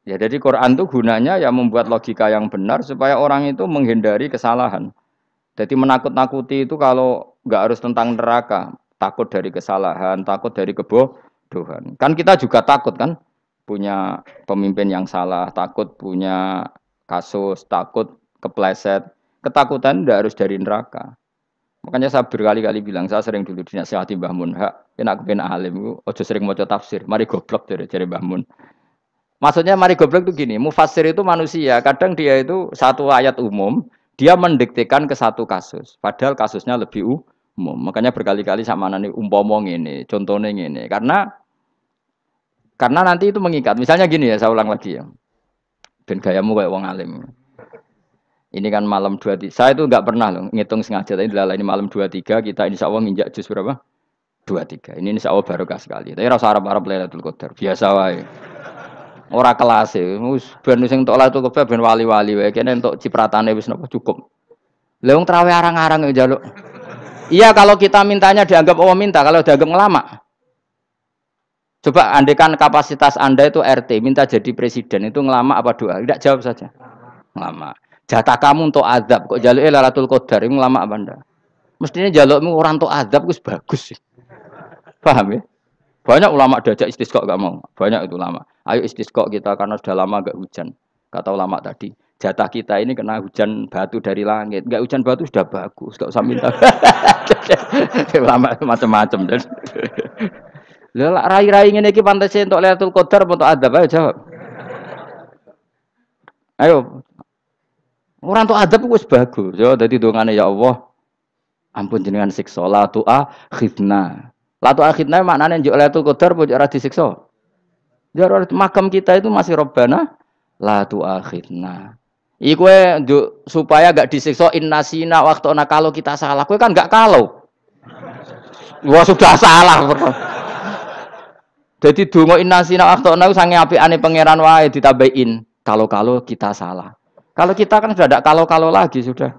Ya, jadi Quran itu gunanya ya membuat logika yang benar supaya orang itu menghindari kesalahan. Jadi menakut-nakuti itu kalau nggak harus tentang neraka, takut dari kesalahan, takut dari kebodohan. Kan kita juga takut kan punya pemimpin yang salah, takut punya kasus, takut kepleset. Ketakutan tidak harus dari neraka. Makanya saya berkali-kali bilang, saya sering dulu dinasihati Mbah Mun, hak, ya nak kepen alim, ojo sering mau tafsir, mari goblok dari Mbah Mun. Maksudnya mari goblok itu gini, mufassir itu manusia, kadang dia itu satu ayat umum, dia mendiktekan ke satu kasus, padahal kasusnya lebih umum. Makanya berkali-kali sama nani umpomong ini, contohnya ini, karena nanti itu mengikat. Misalnya gini ya, saya ulang lagi ya, ben gayamu kayak wong alim. Ini kan malam 23, saya itu nggak pernah loh ngitung sengaja, tapi ini malam 23 kita insya Allah nginjak jus berapa? 23. Ini insya Allah barokah sekali. Tapi rasa Arab-Arab Lailatul Qadar, biasa wae. Ora kelas e. Wis ben sing entuk Lailatul Qadar ben wali-wali wae. Kene entuk cipratane wis napa cukup. Lah wong traweh arang-arang yo njaluk. Iya kalau kita mintanya dianggap Allah minta, kalau dianggap ngelama. Coba andekan kapasitas Anda itu RT, minta jadi presiden itu ngelama apa doa? Tidak jawab saja. Ngelama. Jatah kamu untuk azab, kok jaluk Lailatul Qadar itu ngelama apa Anda? Mestinya jalukmu orang untuk azab itu bagus sih. Paham ya? Banyak ulama diajak istisqa gak mau. Banyak itu ulama. Ayo istisqa kita karena sudah lama gak hujan. Kata ulama tadi, jatah kita ini kena hujan batu dari langit. Gak hujan batu sudah bagus, gak usah minta. Ulama macam-macam dan. Lah rai-rai ngene iki pantes entuk Lailatul Qadar apa entuk adab ayo jawab. Ayo. Orang entuk adab wis bagus. Yo dadi dongane ya Allah. Ampun jenengan siksa la tu'akhidna. La tu'akhidna maknane njuk Lailatul Qadar apa ora disiksa? Ya makam kita itu masih Robbana la tu'akhidna. Iku supaya gak disiksa innasina waqtuna kalau kita salah. Kowe kan gak kalau. Wah sudah salah. Jadi donga innasina waqtuna sange apikane pangeran wae ditambahin kalau kita salah. Kalau kita kan sudah tidak kalau lagi sudah.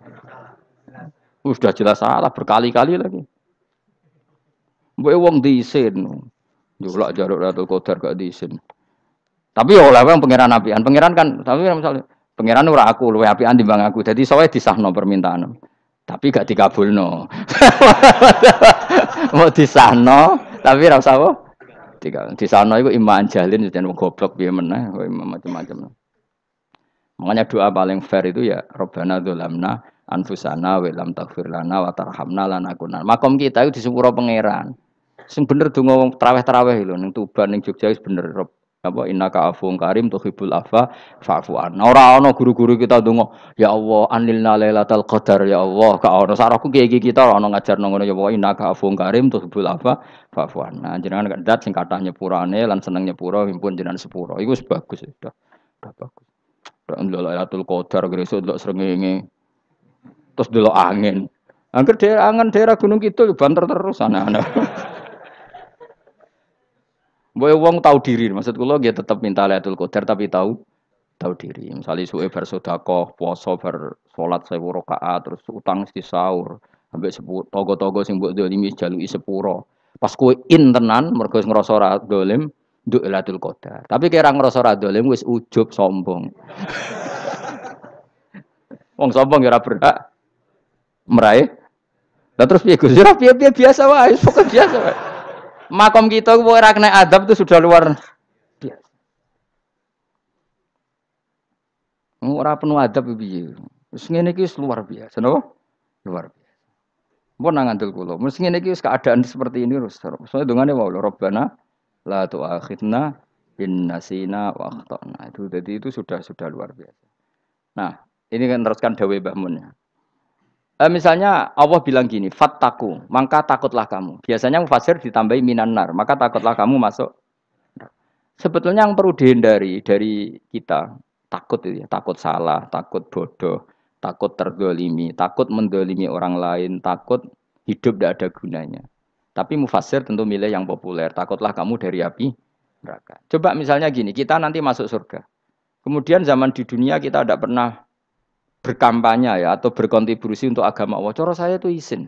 Sudah jelas salah berkali-kali lagi. Mbok wong diisin. Julak jaruk Lailatul Qadar gak diisin. Tapi ya oleh wong pangeran apian. Pangeran kan tapi misalnya pangeran ora aku luwe apian timbang aku. Jadi soalnya disahno permintaan. Tapi gak dikabulno. Mau disahno tapi ora usah apa? Disahno iku iman jalin jan wong goblok piye meneh, macam-macam. Makanya doa paling fair itu ya Rabbana dzalamna anfusana wa lam taghfir lana wa tarhamna lanakunanna. Makom kita itu di sepuro pangeran. Sing bener donga wong traweh-traweh lho ning Tuban ning Jogja wis bener apa innaka afuwun karim tuhibbul afwa fa'fu anna. Ora ana guru-guru kita donga ya Allah anilna lailatul qadar ya Allah. Ka ono sarahku kiye kita ora ono ngajarno ngono ya Allah innaka afuwun karim tuhibbul afwa fa'fu anna. Jenengan kandat sing kathah nyepurane lan seneng nyepuro himpun jenengan sepuro. Iku wis bagus sudah. Udah bagus. Ndelok Lailatul Qadar gresuk ndelok srengenge. Terus ndelok angin. Angger daerah Gunung Kidul banter terus ana-ana. Mbok wong tahu diri, maksud kula nggih tetep minta Lailatul Qadar tapi tahu diri. Misalnya suwe bar sedekah, puasa bar salat 1000 rakaat, terus utang mesti sahur. Ambek togo-togo sing mbok dolimi jaluki sepuro. Pas kowe tenan mergo ngrasa ora dolim, nduk Lailatul Qadar. Tapi kira ngrasa ora dolim wis ujub sombong. Wong sombong ya ora berhak meraih. Lah terus piye Gus? Ya piye biasa wae, pokoke biasa wae. Makom kita ku ora kena adab itu sudah luar biasa. Ora penuh adab piye. Wis ngene iki luar biasa, napa? Luar biasa. Mun nang ngandel kula, mesti ngene iki keadaan seperti ini terus. Soale dongane wae Rabbana la tu'akhidna in nasina wa akhtana. Itu jadi itu sudah luar biasa. Nah, ini kan teruskan dawuh Mbah Mun ya. Misalnya Allah bilang gini, fattaku, maka takutlah kamu. Biasanya mufasir ditambahi minan nar, maka takutlah kamu masuk. Sebetulnya yang perlu dihindari dari kita, takut itu ya, takut salah, takut bodoh, takut terdolimi, takut mendolimi orang lain, takut hidup tidak ada gunanya. Tapi mufasir tentu milih yang populer, takutlah kamu dari api neraka. Coba misalnya gini, kita nanti masuk surga. Kemudian zaman di dunia kita tidak pernah berkampanye ya atau berkontribusi untuk agama Allah. Cara saya itu izin.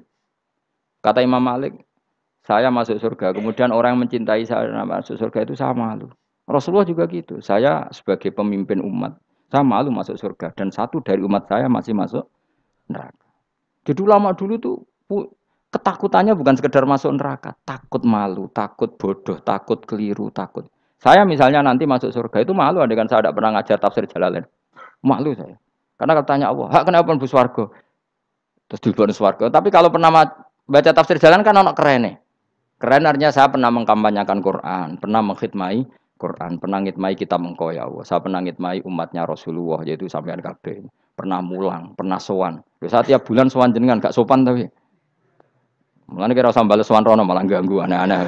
Kata Imam Malik, saya masuk surga. Kemudian orang yang mencintai saya masuk surga itu saya malu. Rasulullah juga gitu. Saya sebagai pemimpin umat, saya malu masuk surga dan satu dari umat saya masih masuk neraka. Jadi ulama dulu tuh ketakutannya bukan sekedar masuk neraka, takut malu, takut bodoh, takut keliru, takut. Saya misalnya nanti masuk surga itu malu, andai kan saya tidak pernah ngajar tafsir Jalalain. Malu saya. Karena katanya Allah, hak kenapa pun swarga? Terus di swarga. Tapi kalau pernah baca tafsir jalan kan anak keren nih. Keren artinya saya pernah mengkampanyekan Quran, pernah mengkhidmati Quran, pernah ngitmai kitab engkau ya Allah. Saya pernah ngitmai umatnya Rasulullah yaitu sampean kabeh. Pernah mulang, pernah sowan. Saya tiap bulan sowan jenengan gak sopan tapi. Mulane kira usah bales sowan rono malah ganggu aneh-aneh.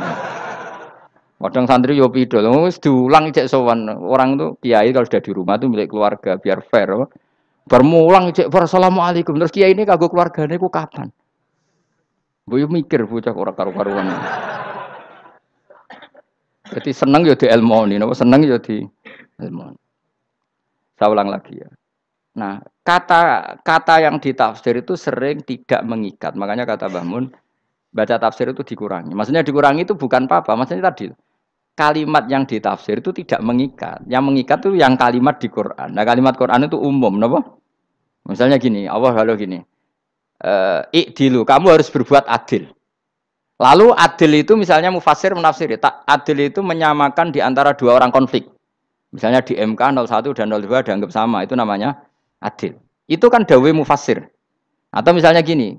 Kadang santri yo pidol, wis diulang cek sowan. Orang tuh kiai kalau sudah di rumah tuh milik keluarga biar fair. Bermulang cek assalamualaikum. Terus kiai ini kagok keluargane ku kapan? Boyo mikir bocah ora karu-karuan. Jadi seneng ya di ilmu ini, seneng ya di ilmu. Saya ulang lagi ya. Nah, kata yang ditafsir itu sering tidak mengikat. Makanya kata Mbah Mun, baca tafsir itu dikurangi. Maksudnya dikurangi itu bukan apa-apa. Maksudnya tadi, kalimat yang ditafsir itu tidak mengikat. Yang mengikat itu yang kalimat di Quran. Nah, kalimat Quran itu umum, kenapa? Misalnya gini, Allah lalu gini, ikdilu, kamu harus berbuat adil. Lalu adil itu misalnya mufassir menafsiri, adil itu menyamakan di antara dua orang konflik. Misalnya di MK 01 dan 02 dianggap sama, itu namanya adil. Itu kan dawe mufassir. Atau misalnya gini,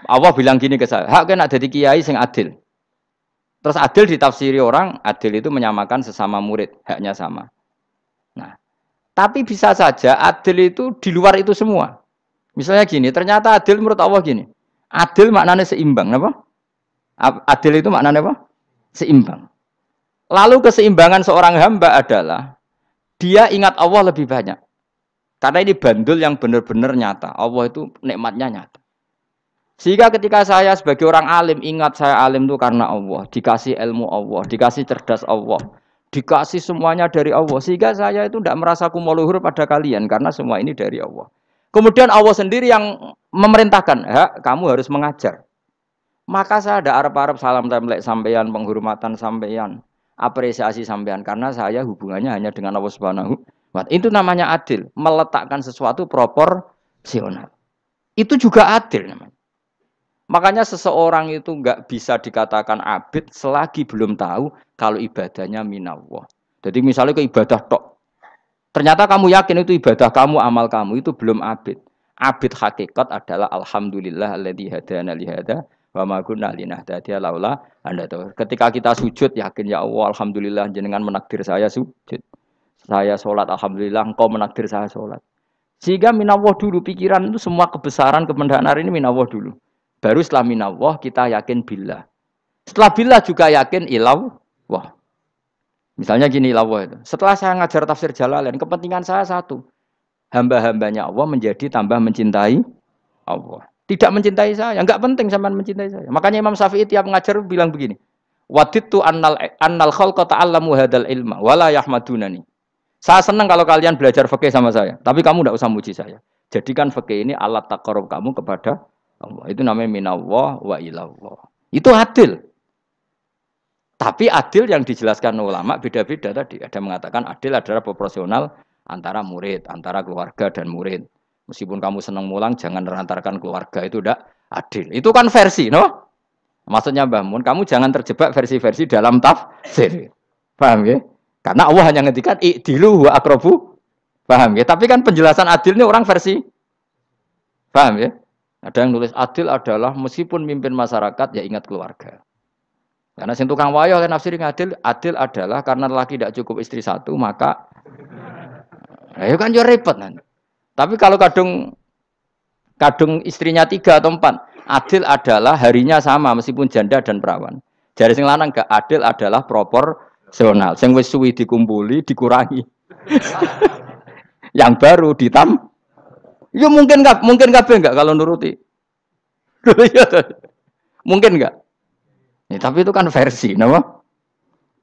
Allah bilang gini ke saya, hak kan ada di kiai sing adil. Terus adil ditafsiri orang, adil itu menyamakan sesama murid, haknya sama. Nah, tapi bisa saja adil itu di luar itu semua. Misalnya gini, ternyata adil menurut Allah gini. Adil maknanya seimbang, apa? Adil itu maknanya apa? Seimbang. Lalu keseimbangan seorang hamba adalah dia ingat Allah lebih banyak. Karena ini bandul yang benar-benar nyata. Allah itu nikmatnya nyata. Sehingga ketika saya sebagai orang alim ingat saya alim itu karena Allah, dikasih ilmu Allah, dikasih cerdas Allah, dikasih semuanya dari Allah. Sehingga saya itu tidak merasa kumuluhur pada kalian karena semua ini dari Allah. Kemudian Allah sendiri yang memerintahkan, kamu harus mengajar. Maka saya ada arep-arep salam templek sampeyan, penghormatan sampeyan, apresiasi sampeyan karena saya hubungannya hanya dengan Allah Subhanahu wa taala. Itu namanya adil, meletakkan sesuatu proporsional. Itu juga adil namanya. Makanya seseorang itu enggak bisa dikatakan abid selagi belum tahu kalau ibadahnya minallah. Jadi misalnya ke ibadah tok, ternyata kamu yakin itu ibadah kamu, amal kamu itu belum abid. Abid hakikat adalah alhamdulillah alladzi hadana li hada wa ma kunna linahtadiya laula anda tahu. Ketika kita sujud yakin ya Allah alhamdulillah jenengan menakdir saya sujud. Saya salat alhamdulillah engkau menakdir saya salat. Sehingga minallah dulu pikiran itu semua kebesaran kemendahan ini minallah dulu. Baru setelah minallah kita yakin billah. Setelah billah juga yakin ilallah. Misalnya gini Allah itu. Setelah saya ngajar tafsir Jalalain, kepentingan saya satu. Hamba-hambanya Allah menjadi tambah mencintai Allah. Tidak mencintai saya, enggak penting sampean mencintai saya. Makanya Imam Syafi'i tiap ngajar bilang begini. Wadittu annal khalqa ta'allamu hadzal ilma wala yahmadunani. Saya senang kalau kalian belajar fikih sama saya, tapi kamu enggak usah muji saya. Jadikan fikih ini alat taqarrub kamu kepada Allah. Itu namanya minallah wa ilallah. Itu adil. Tapi adil yang dijelaskan ulama beda-beda tadi. Ada mengatakan adil adalah proporsional antara murid, antara keluarga dan murid. Meskipun kamu senang mulang, jangan merantarkan keluarga, itu tidak adil. Itu kan versi, no? Maksudnya Mbah Mun, kamu jangan terjebak versi-versi dalam tafsir. Paham ya? Karena Allah hanya ngendikan i'dilu wa aqrabu. Paham ya? Tapi kan penjelasan adil ini orang versi. Paham ya? Ada yang nulis adil adalah meskipun mimpin masyarakat ya ingat keluarga. Karena sing tukang wayo kan nafsir adil, adil adalah karena laki tidak cukup istri satu, maka ayo kan yo repot nanti. Tapi kalau kadung istrinya 3 atau 4, adil adalah harinya sama meskipun janda dan perawan. Jari sing lanang gak adil adalah proporsional. Sing wis suwi dikumpuli dikurangi. Yang baru ya mungkin kabeh enggak kalau nuruti. Mungkin enggak? Ya, tapi itu kan versi, nama.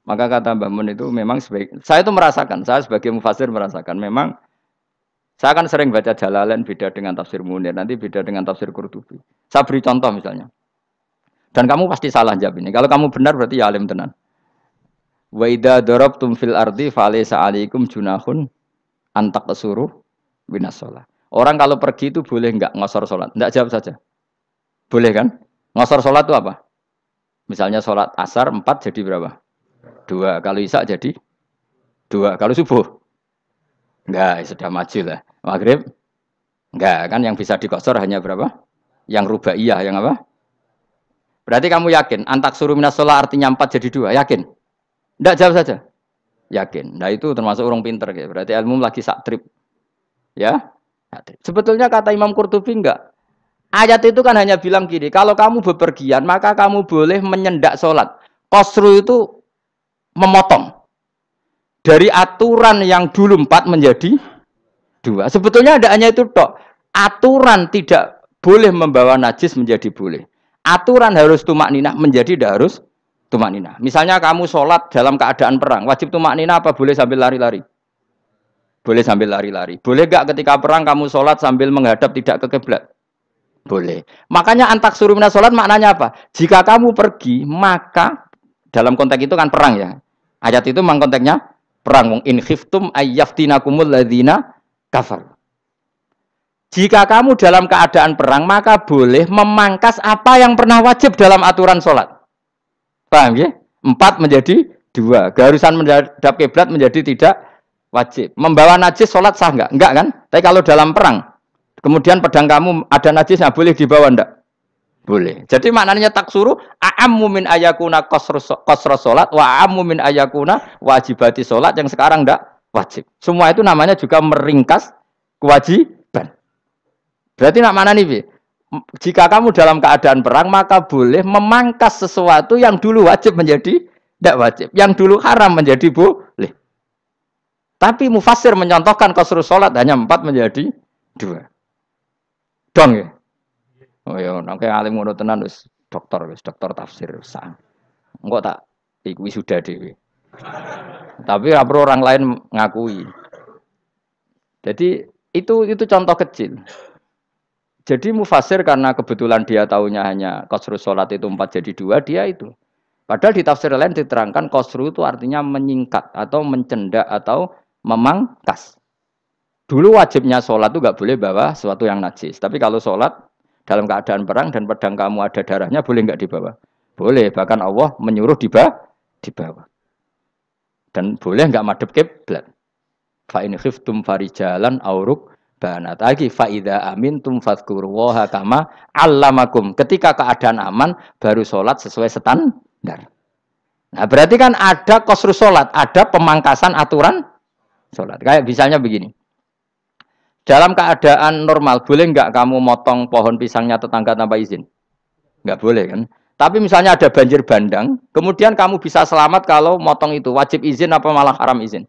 Maka kata Mbah Mun itu memang saya itu merasakan, saya sebagai mufassir merasakan memang saya kan sering baca Jalalain beda dengan tafsir Munir, nanti beda dengan tafsir Qurtubi. Saya beri contoh misalnya. Dan kamu pasti salah jawab ini. Kalau kamu benar berarti ya alim tenan. Wa idza darabtum fil ardi falaysa 'alaikum junahun antak kesuruh minas shalah. Orang kalau pergi itu boleh enggak ngosor sholat? Enggak, jawab saja. Boleh kan? Ngosor sholat itu apa? Misalnya sholat asar 4 jadi berapa? 2. Kalau isya jadi 2. Kalau subuh? Enggak, sudah maju lah. Maghrib? Enggak, kan yang bisa dikosor hanya berapa? Yang rubaiyah, yang apa? Berarti kamu yakin antak suruh minas sholat artinya 4 jadi 2? Yakin? Enggak, jawab saja. Yakin. Nah itu termasuk orang pinter. Ya. Berarti ilmu lagi sak trip. Ya? Sebetulnya kata Imam Qurtubi enggak. Ayat itu kan hanya bilang gini, kalau kamu bepergian maka kamu boleh menyendak sholat. Qasru itu memotong. Dari aturan yang dulu 4 menjadi 2. Sebetulnya ada hanya itu tok. Aturan tidak boleh membawa najis menjadi boleh. Aturan harus tumak ninah menjadi tidak harus tumak ninah. Misalnya kamu sholat dalam keadaan perang, wajib tumak ninah apa boleh sambil lari-lari? Boleh sambil lari-lari. Boleh gak ketika perang kamu sholat sambil menghadap tidak ke kiblat? Boleh. Makanya antak suruh minas sholat maknanya apa? Jika kamu pergi, maka dalam konteks itu kan perang ya. Ayat itu memang konteksnya perang. In khiftum ayyaftinakumul ladzina kafar. Jika kamu dalam keadaan perang, maka boleh memangkas apa yang pernah wajib dalam aturan sholat. Paham ya? 4 menjadi 2. Keharusan menghadap kiblat menjadi tidak wajib. Membawa najis sholat sah enggak? Enggak kan? Tapi kalau dalam perang, kemudian pedang kamu ada najisnya, boleh dibawa enggak? Boleh. Jadi maknanya tak suruh a'ammu min ayakuna qasra sholat wa a'ammu min ayakuna wajibati sholat yang sekarang enggak wajib. Semua itu namanya juga meringkas kewajiban. Berarti nak mana nih? Jika kamu dalam keadaan perang maka boleh memangkas sesuatu yang dulu wajib menjadi tidak wajib, yang dulu haram menjadi boleh. Tapi mufassir menyontohkan qasrus salat hanya 4 menjadi 2. Dong ya. Oh ya, nang alim ngono tenan wis dokter tafsir sang. Engko tak iku sudah dhewe. Tapi ora perlu orang lain ngakui. Jadi itu contoh kecil. Jadi mufasir karena kebetulan dia tahunya hanya qasrus salat itu 4 jadi 2, dia itu. Padahal di tafsir lain diterangkan qasru itu artinya menyingkat atau mencendak atau memangkas. Dulu wajibnya sholat itu nggak boleh bawa sesuatu yang najis. Tapi kalau sholat dalam keadaan perang dan pedang kamu ada darahnya, boleh nggak dibawa? Boleh. Bahkan Allah menyuruh dibawa. Dan boleh nggak madhep kiblat. Fa in khiftum farijalan auruk banat lagi faida amintum fadzkurullaha kama allamakum. Ketika keadaan aman baru sholat sesuai standar. Nah berarti kan ada qasrus sholat, ada pemangkasan aturan sholat. Kayak misalnya begini. Dalam keadaan normal boleh nggak kamu motong pohon pisangnya tetangga tanpa izin? Nggak boleh kan? Tapi misalnya ada banjir bandang, kemudian kamu bisa selamat kalau motong itu wajib izin apa malah haram izin?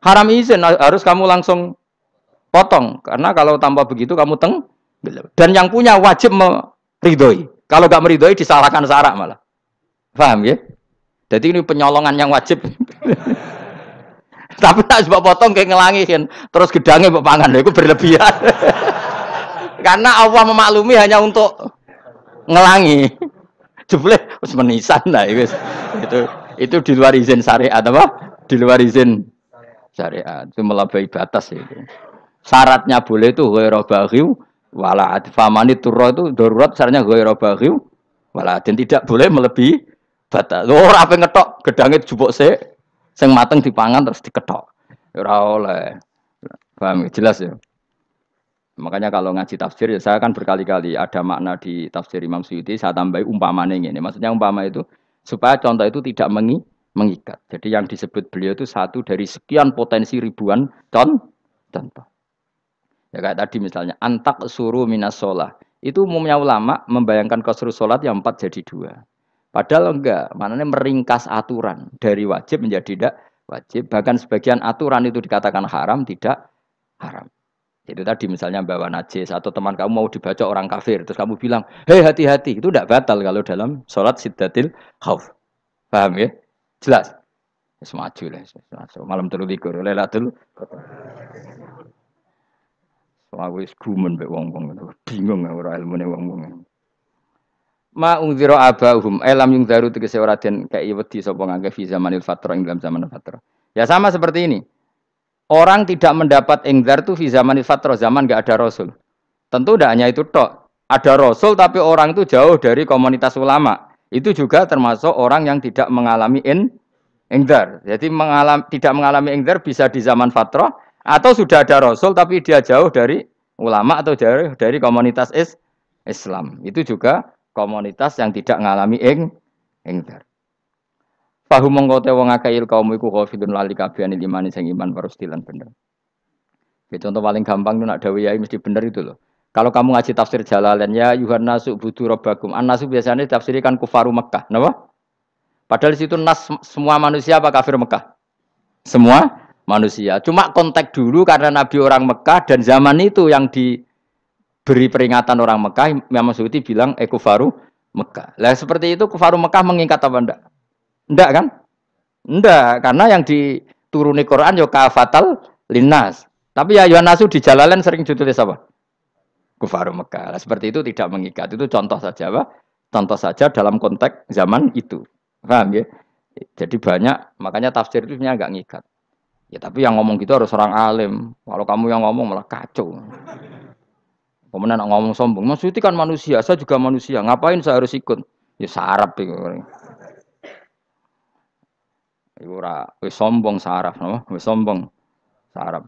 Haram izin, harus kamu langsung potong karena kalau tanpa begitu kamu dan yang punya wajib meridhoi. Kalau nggak meridhoi disalahkan syarak malah. Paham ya? Jadi ini penyolongan yang wajib. Tapi tak sebab potong kayak ngelangiin, terus gedangnya mbok pangan, itu berlebihan. Karena Allah memaklumi hanya untuk ngelangi. Jebule wis menisan lah itu di luar izin syariat apa? Di luar izin syariat. Itu melampaui batas itu. Syaratnya boleh itu ghairu baghiw wala adfamani turra itu darurat syaratnya ghairu baghiw wala dan tidak boleh melebihi batas. Ora ape ngetok gedangnya jupuk sik. Sing mateng dipangan terus diketok. Ora oleh. Paham jelas ya. Makanya kalau ngaji tafsir ya saya kan berkali-kali ada makna di tafsir Imam Suyuti saya tambahi umpamane ngene. Maksudnya umpama itu supaya contoh itu tidak mengikat. Jadi yang disebut beliau itu satu dari sekian potensi ribuan contoh. Ya kayak tadi misalnya antak suruh minas sholah. Itu umumnya ulama membayangkan qasru sholat yang 4 jadi 2. Padahal enggak, maknanya meringkas aturan dari wajib menjadi tidak wajib. Bahkan sebagian aturan itu dikatakan haram, tidak haram. Itu tadi misalnya bawa najis atau teman kamu mau dibaca orang kafir, terus kamu bilang, hei hati-hati, itu tidak batal kalau dalam sholat siddatil khauf. Paham ya? Jelas? Semaju lah, malam terlikur, lelatul. Aku wis gumen mbek wong-wong, bingung ora ilmune wong-wong. Ma ungzira abahum elam yung daru tegese ora den kei wedi sapa ngangge fi zamanil fatra ing dalam zaman fatra. Ya sama seperti ini. Orang tidak mendapat engzar itu fi zamanil fatra, zaman enggak ada rasul. Tentu tidak hanya itu tok. Ada rasul tapi orang itu jauh dari komunitas ulama. Itu juga termasuk orang yang tidak mengalami engzar. Jadi tidak mengalami engzar bisa di zaman fatra atau sudah ada rasul tapi dia jauh dari ulama atau jauh dari komunitas Islam. Itu juga komunitas yang tidak mengalami engdar. Fahum mongko te wong akeh kaum iku khafidun lali kabehane imane sing iman parustilan bener. Ya, contoh paling gampang itu nak dawe yai mesti bener itu loh. Kalau kamu ngaji tafsir Jalalain ya Yuhannasu budu rabbakum. An-nasu biasanya ditafsirkan kufaru Mekah, napa? Padahal di situ nas semua manusia apa kafir Mekah? Semua manusia. Cuma konteks dulu karena Nabi orang Mekah dan zaman itu yang diberi peringatan orang Mekah, Imam Suyuti bilang kufaru Mekah. Lah seperti itu kufaru Mekah mengikat apa enggak? Enggak kan? Enggak, karena yang dituruni Quran yo kafatal linnas. Tapi ya Yohanasu di Jalalain sering ditulis apa? Kufaru Mekah. Nah, seperti itu tidak mengikat. Itu contoh saja, Pak. Contoh saja dalam konteks zaman itu. Paham ya? Jadi banyak, makanya tafsir itu sebenarnya enggak ngikat. Ya tapi yang ngomong gitu harus orang alim. Kalau kamu yang ngomong malah kacau. Kemudian ngomong sombong, Mas Suti kan manusia, saya juga manusia. Ngapain saya harus ikut? Ya sarap itu. Iku ora wis sombong saraf, no? Wis sombong saraf.